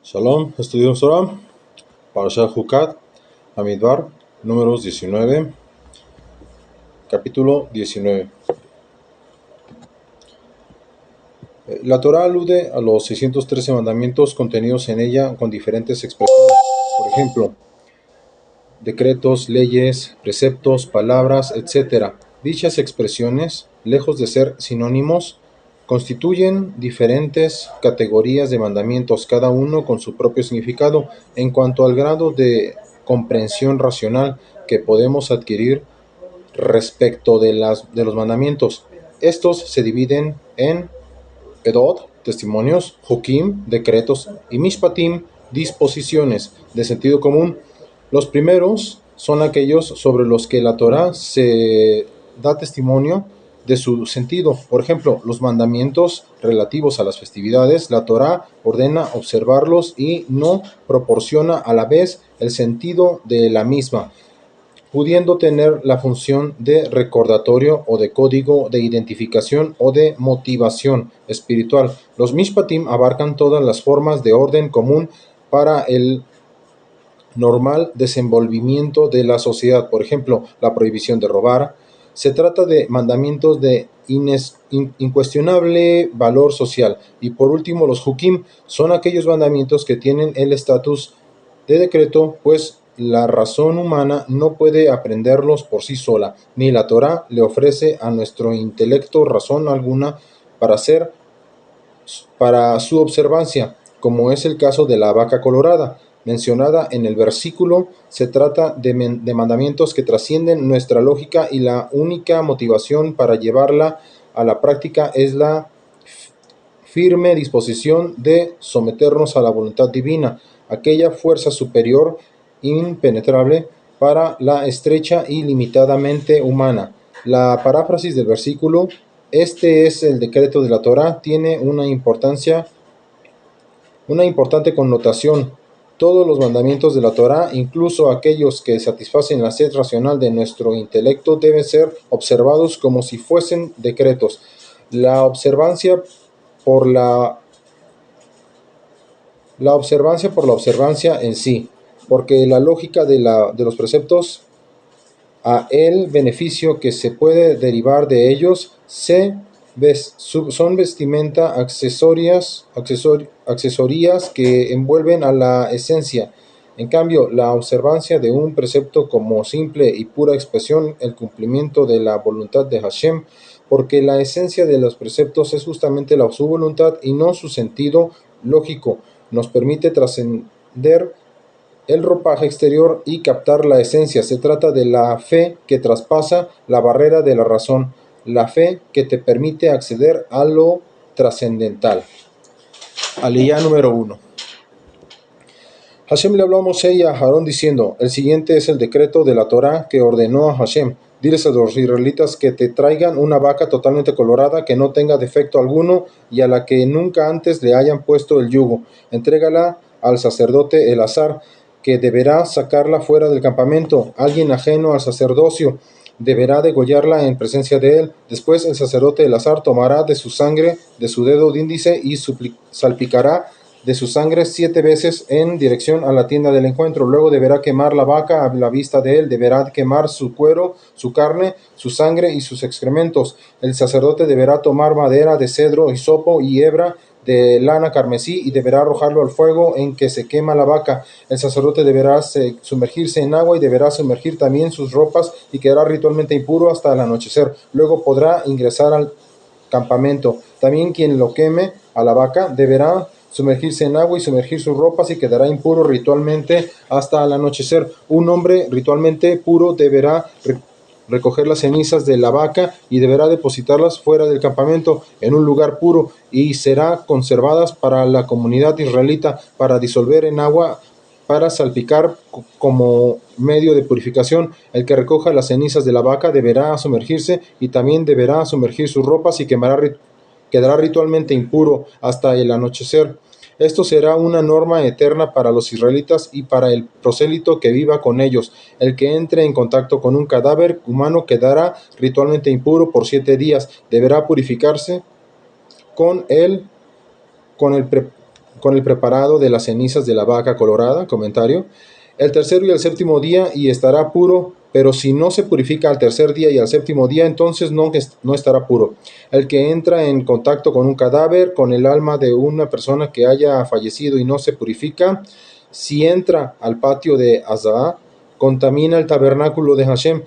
Shalom, estudios Torah, Parashat Jucat, Amidbar, números 19, capítulo 19. La Torah alude a los 613 mandamientos contenidos en ella con diferentes expresiones. Por ejemplo, decretos, leyes, preceptos, palabras, etc. Dichas expresiones, lejos de ser sinónimos, constituyen diferentes categorías de mandamientos, cada uno con su propio significado en cuanto al grado de comprensión racional que podemos adquirir respecto de los mandamientos. Estos se dividen en Edot, testimonios, Hukim, decretos, y Mishpatim, disposiciones de sentido común. Los primeros son aquellos sobre los que la Torah se da testimonio de su sentido. Por ejemplo, los mandamientos relativos a las festividades, la Torah ordena observarlos y no proporciona a la vez el sentido de la misma, pudiendo tener la función de recordatorio o de código de identificación o de motivación espiritual. Los Mishpatim abarcan todas las formas de orden común para el normal desenvolvimiento de la sociedad. Por ejemplo, la prohibición de robar. Se trata de mandamientos de incuestionable valor social. Y por último, los Hukim son aquellos mandamientos que tienen el estatus de decreto, pues la razón humana no puede aprenderlos por sí sola, ni la Torá le ofrece a nuestro intelecto razón alguna para su observancia, como es el caso de la vaca colorada, mencionada en el versículo. Se trata de mandamientos que trascienden nuestra lógica y la única motivación para llevarla a la práctica es la firme disposición de someternos a la voluntad divina, aquella fuerza superior impenetrable para la estrecha y limitadamente humana. La paráfrasis del versículo: este es el decreto de la Torá, tiene una importante connotación. Todos los mandamientos de la Torá, incluso aquellos que satisfacen la sed racional de nuestro intelecto, deben ser observados como si fuesen decretos. La observancia por la observancia en sí, porque la lógica de los preceptos, a el beneficio que se puede derivar de ellos, son vestimenta accesorias que envuelven a la esencia. En cambio, la observancia de un precepto como simple y pura expresión, el cumplimiento de la voluntad de Hashem, porque la esencia de los preceptos es justamente su voluntad y no su sentido lógico, nos permite trascender el ropaje exterior y captar la esencia. Se trata de la fe que traspasa la barrera de la razón, la fe que te permite acceder a lo trascendental. Aliyá número 1. Hashem le habló a Moshe y a Aarón diciendo: el siguiente es el decreto de la Torah que ordenó a Hashem. Diles a los israelitas que te traigan una vaca totalmente colorada, que no tenga defecto alguno y a la que nunca antes le hayan puesto el yugo. Entrégala al sacerdote Elazar, que deberá sacarla fuera del campamento. Alguien ajeno al sacerdocio deberá degollarla en presencia de él. Después el sacerdote Elazar tomará de su sangre de su dedo índice y salpicará de su sangre 7 veces en dirección a la tienda del encuentro. Luego deberá quemar la vaca a la vista de él. Deberá quemar su cuero, su carne, su sangre y sus excrementos. El sacerdote deberá tomar madera de cedro, hisopo y hebra de lana carmesí y deberá arrojarlo al fuego en que se quema la vaca. El sacerdote deberá sumergirse en agua y deberá sumergir también sus ropas y quedará ritualmente impuro hasta el anochecer. Luego podrá ingresar al campamento. También quien lo queme a la vaca deberá sumergirse en agua y sumergir sus ropas y quedará impuro ritualmente hasta el anochecer. Un hombre ritualmente puro deberá recoger las cenizas de la vaca y deberá depositarlas fuera del campamento en un lugar puro y será conservadas para la comunidad israelita para disolver en agua, para salpicar como medio de purificación. El que recoja las cenizas de la vaca deberá sumergirse y también deberá sumergir sus ropas y quedará ritualmente impuro hasta el anochecer. Esto será una norma eterna para los israelitas y para el prosélito que viva con ellos. El que entre en contacto con un cadáver humano quedará ritualmente impuro por 7 días. Deberá purificarse con el con el preparado de las cenizas de la vaca colorada. Comentario. El tercero y el séptimo día y estará puro, pero si no se purifica al tercer día y al séptimo día, entonces no estará puro. El que entra en contacto con un cadáver, con el alma de una persona que haya fallecido y no se purifica, si entra al patio de Azaa, contamina el tabernáculo de Hashem.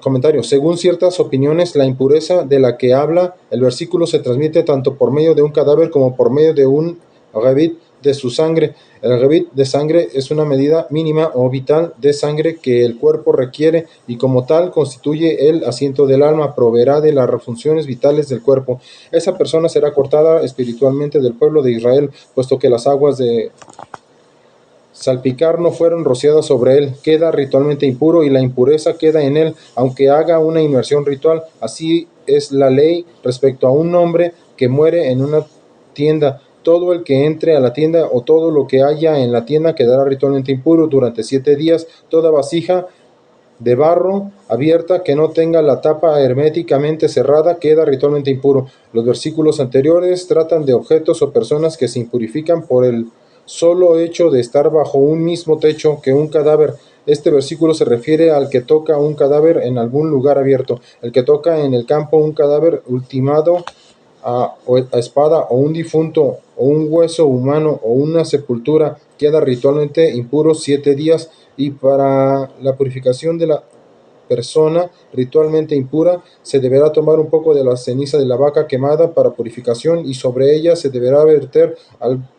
Comentario. Según ciertas opiniones, la impureza de la que habla el versículo se transmite tanto por medio de un cadáver como por medio de un revit de su sangre. El revit de sangre es una medida mínima o vital de sangre que el cuerpo requiere y como tal constituye el asiento del alma, proveerá de las funciones vitales del cuerpo. Esa persona será cortada espiritualmente del pueblo de Israel, puesto que las aguas de salpicar no fueron rociadas sobre él, queda ritualmente impuro y la impureza queda en él, aunque haga una inmersión ritual. Así es la ley respecto a un hombre que muere en una tienda. Todo el que entre a la tienda o todo lo que haya en la tienda quedará ritualmente impuro durante 7 días. Toda vasija de barro abierta que no tenga la tapa herméticamente cerrada queda ritualmente impuro. Los versículos anteriores tratan de objetos o personas que se impurifican por el solo hecho de estar bajo un mismo techo que un cadáver. Este versículo se refiere al que toca un cadáver en algún lugar abierto, el que toca en el campo un cadáver ultimado a espada o un difunto o un hueso humano o una sepultura queda ritualmente impuro 7 días y para la purificación de la persona ritualmente impura se deberá tomar un poco de la ceniza de la vaca quemada para purificación y sobre ella se deberá verter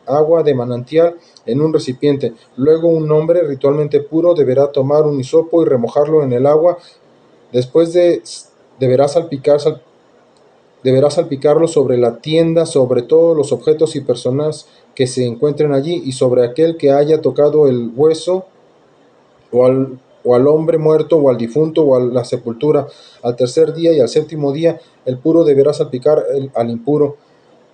agua de manantial en un recipiente. Luego un hombre ritualmente puro deberá tomar un hisopo y remojarlo en el agua. Después deberá salpicarlo sobre la tienda, sobre todos los objetos y personas que se encuentren allí y sobre aquel que haya tocado el hueso o al hombre muerto o al difunto o a la sepultura. Al tercer día y al séptimo día el puro deberá salpicar al impuro.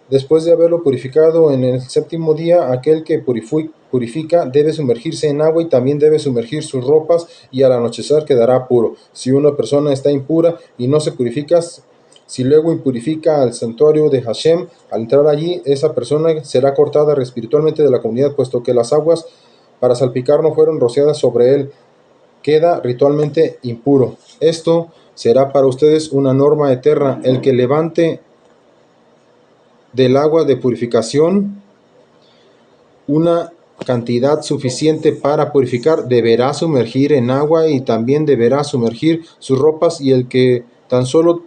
Después de haberlo purificado en el séptimo día, aquel que purifica debe sumergirse en agua y también debe sumergir sus ropas y al anochecer quedará puro. Si una persona está impura y no se purifica, si luego impurifica al santuario de Hashem, al entrar allí, esa persona será cortada espiritualmente de la comunidad, puesto que las aguas para salpicar no fueron rociadas sobre él. Queda ritualmente impuro. Esto será para ustedes una norma eterna. El que levante del agua de purificación una cantidad suficiente para purificar deberá sumergir en agua y también deberá sumergir sus ropas, y el que tan solo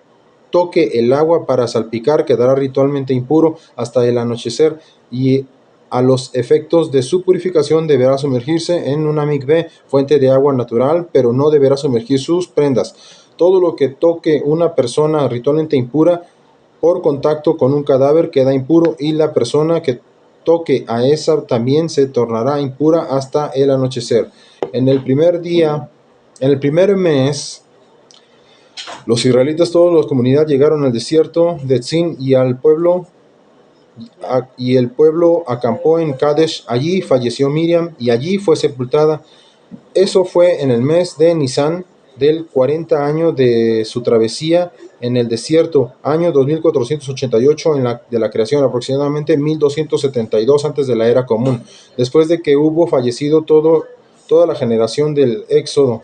toque el agua para salpicar quedará ritualmente impuro hasta el anochecer, y a los efectos de su purificación deberá sumergirse en una mikveh, fuente de agua natural, pero no deberá sumergir sus prendas. Todo lo que toque una persona ritualmente impura por contacto con un cadáver queda impuro, y la persona que toque a esa también se tornará impura hasta el anochecer. En el primer mes, los israelitas, toda la comunidad, llegaron al desierto de Tzin y el pueblo acampó en Kadesh. Allí falleció Miriam y allí fue sepultada. Eso fue en el mes de Nisan del 40 año de su travesía en el desierto, año 2488 de la creación, aproximadamente 1272 antes de la era común, después de que hubo fallecido toda la generación del Éxodo.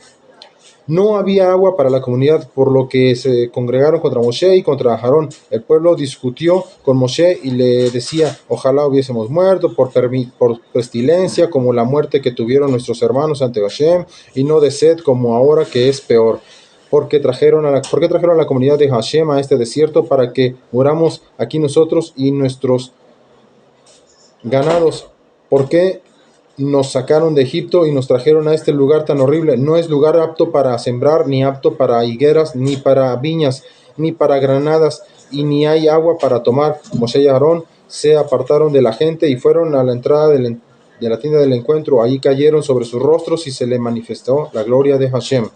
No había agua para la comunidad, por lo que se congregaron contra Moshe y contra Aarón. El pueblo discutió con Moshe y le decía: ojalá hubiésemos muerto por pestilencia, como la muerte que tuvieron nuestros hermanos ante Hashem, y no de sed, como ahora, que es peor. ¿Por qué trajeron a la comunidad de Hashem a este desierto para que muramos aquí nosotros y nuestros ganados? ¿Por qué nos sacaron de Egipto y nos trajeron a este lugar tan horrible? No es lugar apto para sembrar, ni apto para higueras, ni para viñas, ni para granadas, y ni hay agua para tomar. Moshe y Aarón se apartaron de la gente y fueron a la entrada de la tienda del encuentro. Allí cayeron sobre sus rostros y se le manifestó la gloria de Hashem.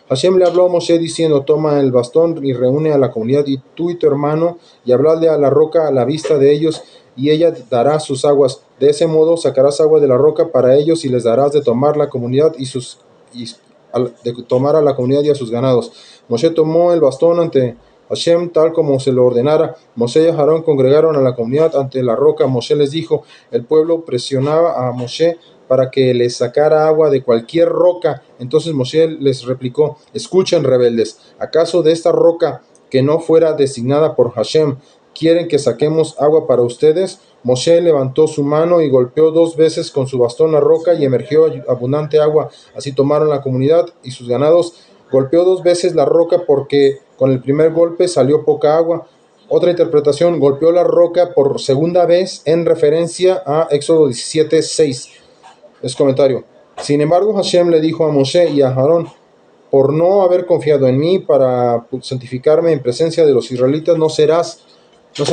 Hashem le habló a Moshe diciendo: toma el bastón y reúne a la comunidad, y tú y tu hermano, y habladle a la roca a la vista de ellos, y ella dará sus aguas. De ese modo sacarás agua de la roca para ellos y les darás de tomar a la comunidad y a la comunidad y a sus ganados. Moshe tomó el bastón ante Hashem tal como se lo ordenara. Moshe y Aarón congregaron a la comunidad ante la roca. Moshe les dijo, el pueblo presionaba a Moshe para que les sacara agua de cualquier roca. Entonces Moshe les replicó, escuchen rebeldes, ¿acaso de esta roca que no fuera designada por Hashem quieren que saquemos agua para ustedes? Moshe levantó su mano y golpeó 2 veces con su bastón la roca y emergió abundante agua. Así tomaron la comunidad y sus ganados. Golpeó 2 veces la roca porque con el primer golpe salió poca agua. Otra interpretación, golpeó la roca por segunda vez en referencia a Éxodo 17:6. Es comentario. Sin embargo, Hashem le dijo a Moshe y a Aarón, por no haber confiado en mí para santificarme en presencia de los israelitas, no serán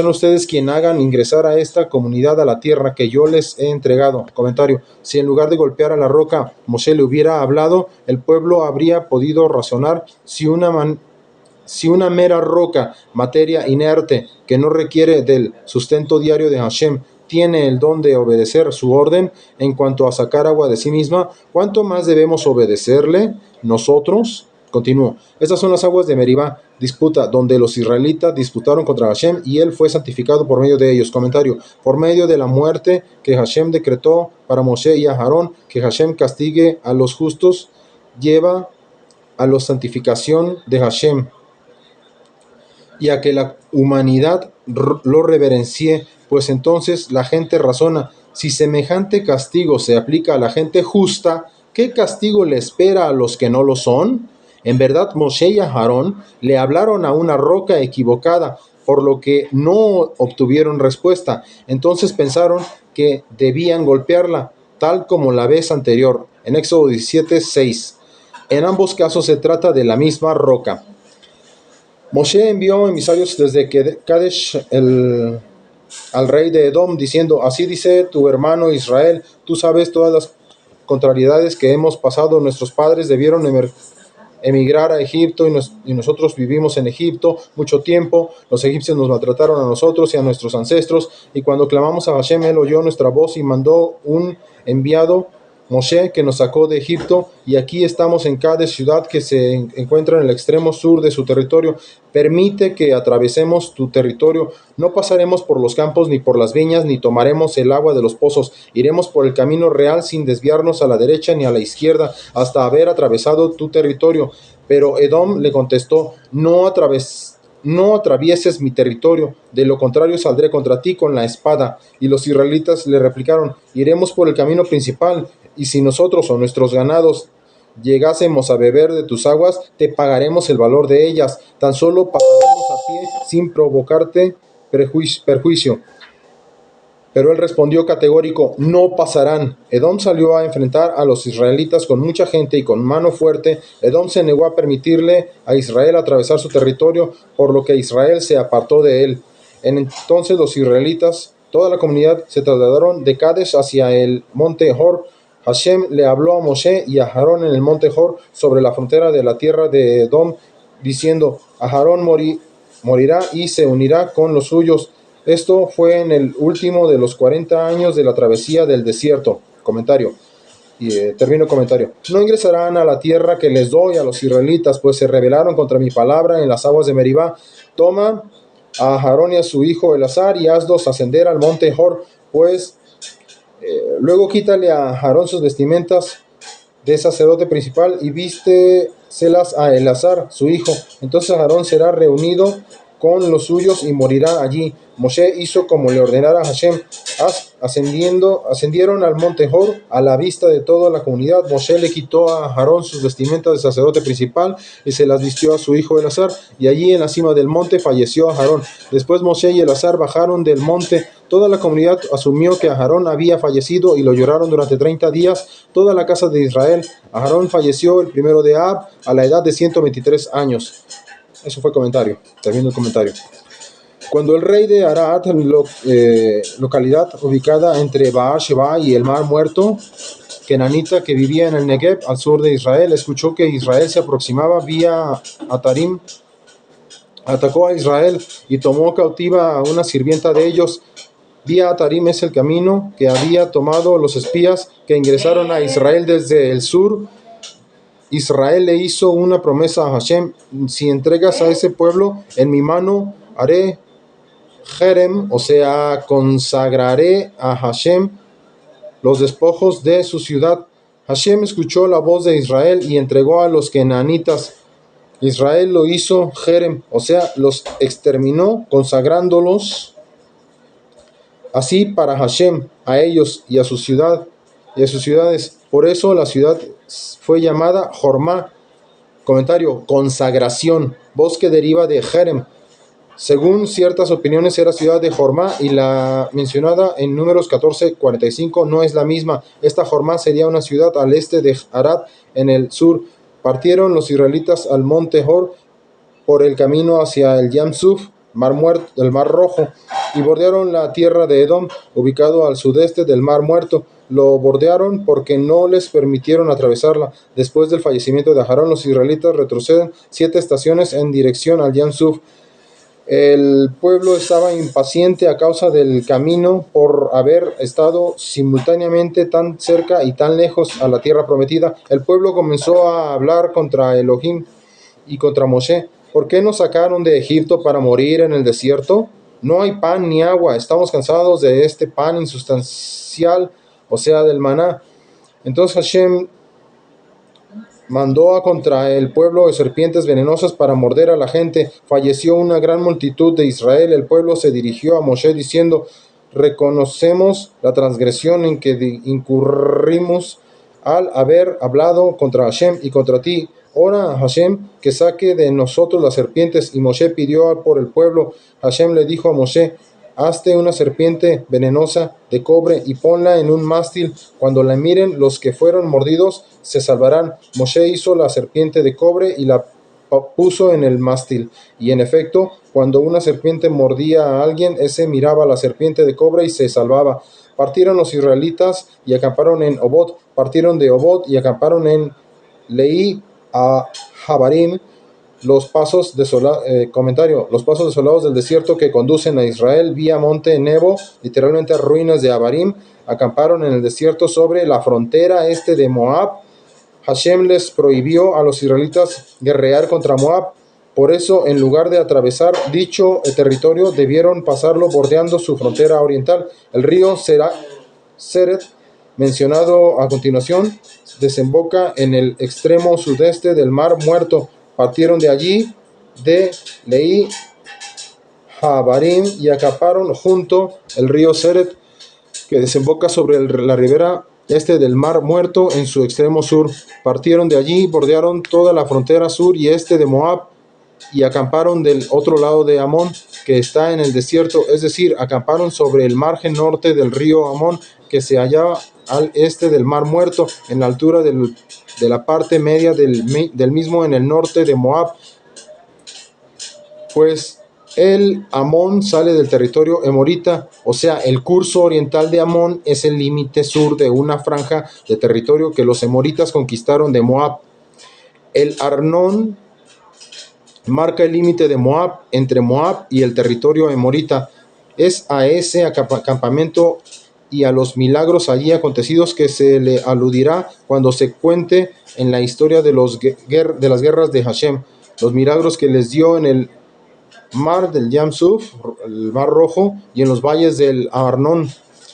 ustedes quien hagan ingresar a esta comunidad a la tierra que yo les he entregado. Comentario. Si en lugar de golpear a la roca Moshe le hubiera hablado, el pueblo habría podido razonar si una mera roca, materia inerte, que no requiere del sustento diario de Hashem, tiene el don de obedecer su orden en cuanto a sacar agua de sí misma, ¿cuánto más debemos obedecerle nosotros? Continúo. Estas son las aguas de Meribá, disputa, donde los israelitas disputaron contra Hashem y él fue santificado por medio de ellos. Comentario. Por medio de la muerte que Hashem decretó para Moshe y a Aarón, que Hashem castigue a los justos, lleva a la santificación de Hashem y a que la humanidad lo reverencie, pues entonces la gente razona, si semejante castigo se aplica a la gente justa, ¿qué castigo le espera a los que no lo son? En verdad, Moshe y Aarón le hablaron a una roca equivocada, por lo que no obtuvieron respuesta. Entonces pensaron que debían golpearla, tal como la vez anterior, en Éxodo 17:6. En ambos casos se trata de la misma roca. Moshe envió emisarios desde Kadesh al rey de Edom, diciendo, así dice tu hermano Israel, tú sabes todas las contrariedades que hemos pasado, nuestros padres debieron emigrar a Egipto y nosotros vivimos en Egipto mucho tiempo, los egipcios nos maltrataron a nosotros y a nuestros ancestros, y cuando clamamos a Hashem, él oyó nuestra voz y mandó un enviado, Moshe, que nos sacó de Egipto, y aquí estamos en Kadesh, ciudad que se encuentra en el extremo sur de su territorio. Permite que atravesemos tu territorio, no pasaremos por los campos ni por las viñas, ni tomaremos el agua de los pozos, iremos por el camino real sin desviarnos a la derecha ni a la izquierda, hasta haber atravesado tu territorio. Pero Edom le contestó, no atravieses mi territorio, de lo contrario saldré contra ti con la espada. Y los israelitas le replicaron, iremos por el camino principal, y si nosotros o nuestros ganados llegásemos a beber de tus aguas, te pagaremos el valor de ellas, tan solo pasaremos a pie sin provocarte perjuicio. Pero él respondió categórico, no pasarán. Edom salió a enfrentar a los israelitas con mucha gente y con mano fuerte. Edom se negó a permitirle a Israel atravesar su territorio, por lo que Israel se apartó de él. Entonces los israelitas, toda la comunidad, se trasladaron de Kadesh hacia el monte Hor. Hashem le habló a Moshe y a Aarón en el monte Hor sobre la frontera de la tierra de Edom, diciendo, Aarón morirá y se unirá con los suyos. Esto fue en el último de los 40 años de la travesía del desierto. Comentario. Termino comentario. No ingresarán a la tierra que les doy a los israelitas, pues se rebelaron contra mi palabra en las aguas de Meribá. Toma a Aarón y a su hijo Elazar y hazlos ascender al monte Hor, pues luego quítale a Aarón sus vestimentas de sacerdote principal y vísteselas a Elazar, su hijo. Entonces Aarón será reunido con los suyos y morirá allí. Moshe hizo como le ordenara a Hashem. Ascendieron al monte Hor a la vista de toda la comunidad. Moshe le quitó a Aarón sus vestimentas de sacerdote principal y se las vistió a su hijo Elazar, y allí en la cima del monte falleció Aarón. Después Moshe y Elazar bajaron del monte. Toda la comunidad asumió que Aarón había fallecido y lo lloraron durante 30 días, toda la casa de Israel. Aarón falleció el 1 de Ab a la edad de 123 años. Eso fue comentario. Termino el comentario. Cuando el rey de Arad, localidad ubicada entre Baal Sheba y el Mar Muerto, kenanita que vivía en el Negev, al sur de Israel, escuchó que Israel se aproximaba vía Atarim, atacó a Israel y tomó cautiva a una sirvienta de ellos. Vía Atarim es el camino que había tomado los espías que ingresaron a Israel desde el sur Israel le hizo una promesa a Hashem: si entregas a ese pueblo en mi mano, haré Jerem, o sea, consagraré a Hashem los despojos de su ciudad. Hashem escuchó la voz de Israel y entregó a los kenanitas. Israel lo hizo Jerem, o sea, los exterminó, consagrándolos así para Hashem, a ellos y a su ciudad y a sus ciudades. Por eso la ciudad fue llamada Jormá. Comentario: consagración, voz que deriva de Jerem. Según ciertas opiniones era ciudad de Jormá, y la mencionada en Números 14:45 no es la misma. Esta Jormá sería una ciudad al este de Arad, en el sur. Partieron los israelitas al monte Hor por el camino hacia el Yam Suf, Mar Muerto, el Mar Rojo, y bordearon la tierra de Edom, ubicado al sudeste del Mar Muerto. Lo bordearon porque no les permitieron atravesarla. Después del fallecimiento de Aarón, los israelitas retroceden 7 estaciones en dirección al Yam Suf. El pueblo estaba impaciente a causa del camino por haber estado simultáneamente tan cerca y tan lejos a la tierra prometida. El pueblo comenzó a hablar contra Elohim y contra Moshe. ¿Por qué nos sacaron de Egipto para morir en el desierto? No hay pan ni agua. Estamos cansados de este pan insustancial, o sea, del maná. Entonces Hashem mandó a contra el pueblo de serpientes venenosas para morder a la gente. Falleció una gran multitud de Israel. El pueblo se dirigió a Moshe diciendo: reconocemos la transgresión en que incurrimos al haber hablado contra Hashem y contra ti. Ora a Hashem que saque de nosotros las serpientes. Y Moshe pidió por el pueblo. Hashem le dijo a Moshe: hazte una serpiente venenosa de cobre y ponla en un mástil. Cuando la miren los que fueron mordidos, se salvarán. Moshe hizo la serpiente de cobre y la puso en el mástil. Y en efecto, cuando una serpiente mordía a alguien, ese miraba a la serpiente de cobre y se salvaba. Partieron los israelitas y acamparon en Obot. Partieron de Obot y acamparon en Leí a Jabarim. Los pasos desolados del desierto que conducen a Israel vía monte Nebo, literalmente ruinas de Abarim, acamparon en el desierto sobre la frontera este de Moab. Hashem les prohibió a los israelitas guerrear contra Moab. Por eso, en lugar de atravesar dicho territorio, debieron pasarlo bordeando su frontera oriental. El río Seret, mencionado a continuación, desemboca en el extremo sudeste del Mar Muerto. Partieron de allí, de Leí Jabarim, y acamparon junto al río Seret, que desemboca sobre la ribera este del Mar Muerto en su extremo sur. Partieron de allí, bordearon toda la frontera sur y este de Moab, y acamparon del otro lado de Amón, que está en el desierto, es decir, acamparon sobre el margen norte del río Amón, que se hallaba al este del Mar Muerto, en la altura de la parte media del mismo, en el norte de Moab, pues el Amón sale del territorio emorita, o sea, el curso oriental de Amón es el límite sur de una franja de territorio que los emoritas conquistaron de Moab. El Arnón marca el límite de Moab entre Moab y el territorio emorita. Es a ese acampamento y a los milagros allí acontecidos que se le aludirá cuando se cuente en la historia de las guerras de Hashem, los milagros que les dio en el mar del Yam Suf, el Mar Rojo, y en los valles del Arnón.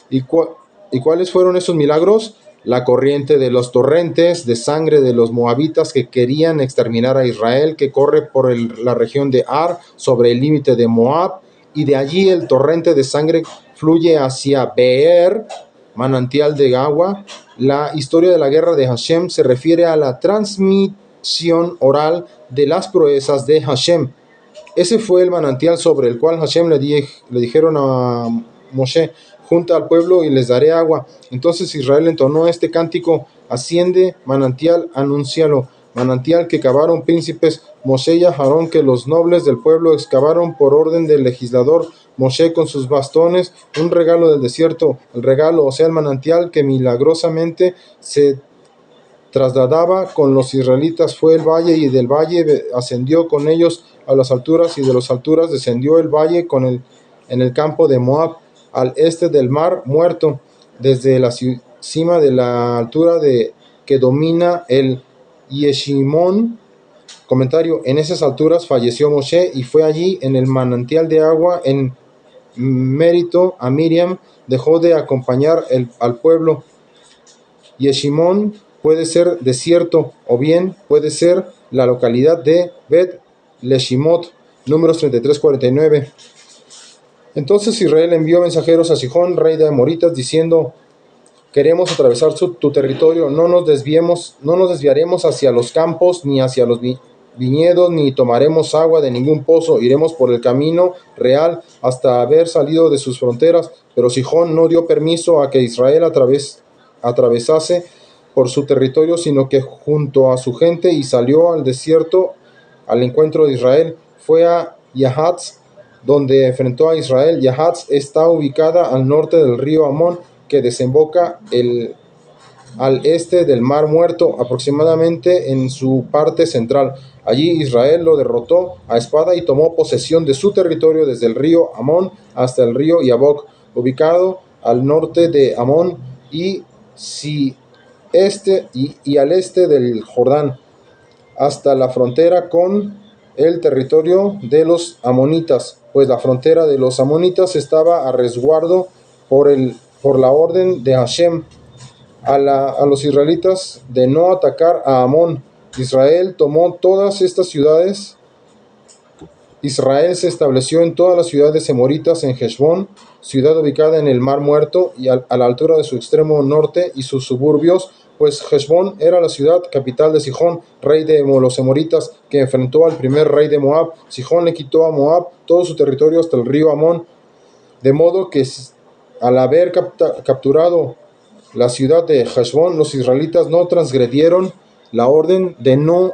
¿Y cuáles fueron esos milagros? La corriente de los torrentes de sangre de los moabitas que querían exterminar a Israel, que corre por la región de Ar, sobre el límite de Moab, y de allí el torrente de sangre fluye hacia Beer, manantial de agua. La historia de la guerra de Hashem se refiere a la transmisión oral de las proezas de Hashem. Ese fue el manantial sobre el cual Hashem le dijeron a Moshe: junta al pueblo y les daré agua. Entonces Israel entonó este cántico: asciende, manantial, anúncialo. Manantial que cavaron príncipes Moshe y Aarón, que los nobles del pueblo excavaron por orden del legislador Moshe con sus bastones, un regalo del desierto. El regalo, o sea, el manantial que milagrosamente se trasladaba con los israelitas, fue el valle, y del valle ascendió con ellos a las alturas, y de las alturas descendió el valle en el campo de Moab, al este del Mar Muerto, desde la cima de la altura que domina el y Eshimón. Comentario: en esas alturas falleció Moshe y fue allí en el manantial de agua en mérito a Miriam, dejó de acompañar al pueblo. Yeshimón puede ser desierto o bien puede ser la localidad de Bet Leshimot, números 33-49. Entonces Israel envió mensajeros a Sihón, rey de Amoritas, diciendo: queremos atravesar tu territorio, no nos desviaremos hacia los campos ni hacia los viñedos, ni tomaremos agua de ningún pozo, iremos por el camino real hasta haber salido de sus fronteras. Pero Sihón no dio permiso a que Israel atravesase por su territorio, sino que junto a su gente, y salió al desierto al encuentro de Israel. Fue a Yahatz, donde enfrentó a Israel. Yahatz está ubicada al norte del río Amón, que desemboca al este del Mar Muerto, aproximadamente en su parte central. Allí Israel lo derrotó a espada y tomó posesión de su territorio desde el río Amón hasta el río Yabok, ubicado al norte de Amón y al este del Jordán, hasta la frontera con el territorio de los amonitas, pues la frontera de los amonitas estaba a resguardo por la orden de Hashem a los israelitas de no atacar a Amón. Israel tomó todas estas ciudades. Israel se estableció en todas las ciudades amonitas en Heshbón, ciudad ubicada en el Mar Muerto y a la altura de su extremo norte, y sus suburbios, pues Heshbón era la ciudad capital de Sihón, rey de los amoritas, que enfrentó al primer rey de Moab. Sihón le quitó a Moab todo su territorio hasta el río Amón, de modo que al haber capturado la ciudad de Heshbón, los israelitas no transgredieron la orden de no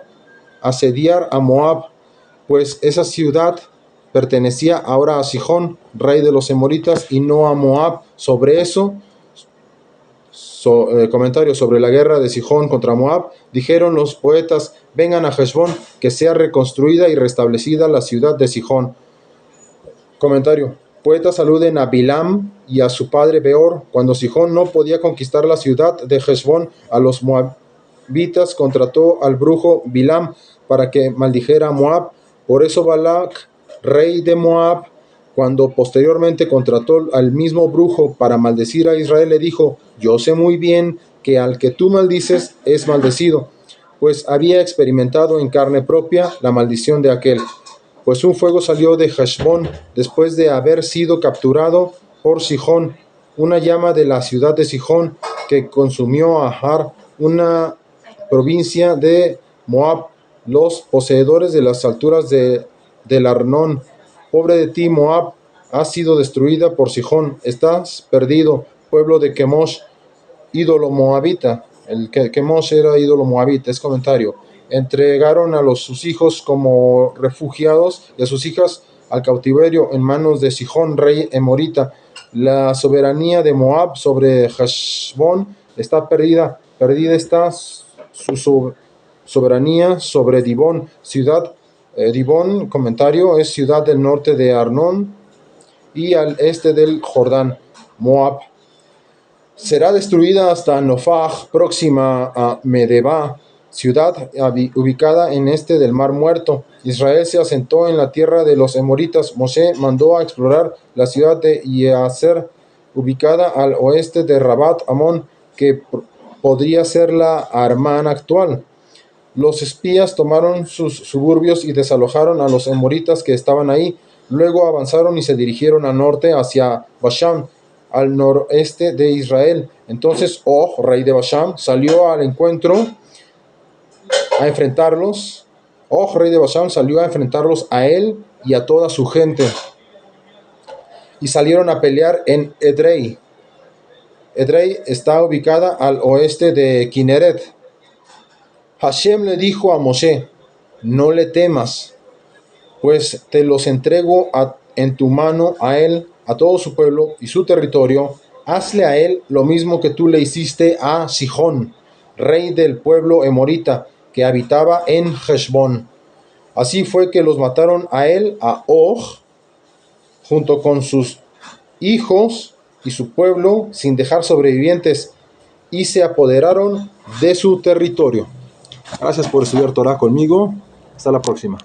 asediar a Moab, pues esa ciudad pertenecía ahora a Sihón, rey de los amoritas, y no a Moab. Sobre eso, comentario sobre la guerra de Sihón contra Moab, dijeron los poetas: vengan a Heshbón, que sea reconstruida y restablecida la ciudad de Sihón. Comentario: poetas aluden a Bilam y a su padre Beor. Cuando Sihón no podía conquistar la ciudad de Heshbón, a los moabitas contrató al brujo Bilam para que maldijera a Moab. Por eso Balac, rey de Moab, cuando posteriormente contrató al mismo brujo para maldecir a Israel, le dijo: yo sé muy bien que al que tú maldices es maldecido, pues había experimentado en carne propia la maldición de aquel. Pues un fuego salió de Heshbón después de haber sido capturado por Sihón, una llama de la ciudad de Sihón que consumió a Har, una provincia de Moab, los poseedores de las alturas del Arnón. Pobre de ti, Moab, has sido destruida por Sihón, estás perdido, pueblo de Kemosh, ídolo moabita. El Kemosh era ídolo moabita. Es comentario: entregaron a sus hijos como refugiados y a sus hijas al cautiverio en manos de Sihón, rey amorita. La soberanía de Moab sobre Heshbón está perdida. Perdida está su soberanía sobre Dibón, ciudad. Dibón, comentario, es ciudad del norte de Arnón y al este del Jordán. Moab será destruida hasta Nofaj, próxima a Medeba, ciudad ubicada en este del Mar Muerto. Israel se asentó en la tierra de los amoritas. Moshe mandó a explorar la ciudad de Yazer, ubicada al oeste de Rabat Amón, que podría ser la Armán actual. Los espías tomaron sus suburbios y desalojaron a los amoritas que estaban ahí. Luego avanzaron y se dirigieron al norte hacia Basham, al noroeste de Israel. Entonces Og, rey de Basham, salió al encuentro a enfrentarlos. Og, rey de Basham, salió a enfrentarlos a él y a toda su gente, y salieron a pelear en Edrei. Edrei está ubicada al oeste de Kineret. Hashem le dijo a Moshe: no le temas, pues te los entrego en tu mano a él, a todo su pueblo y su territorio. Hazle a él lo mismo que tú le hiciste a Sihón, rey del pueblo amorita, que habitaba en Heshbón. Así fue que los mataron a él, a Og, junto con sus hijos y su pueblo, sin dejar sobrevivientes, y se apoderaron de su territorio. Gracias por estudiar Torah conmigo. Hasta la próxima.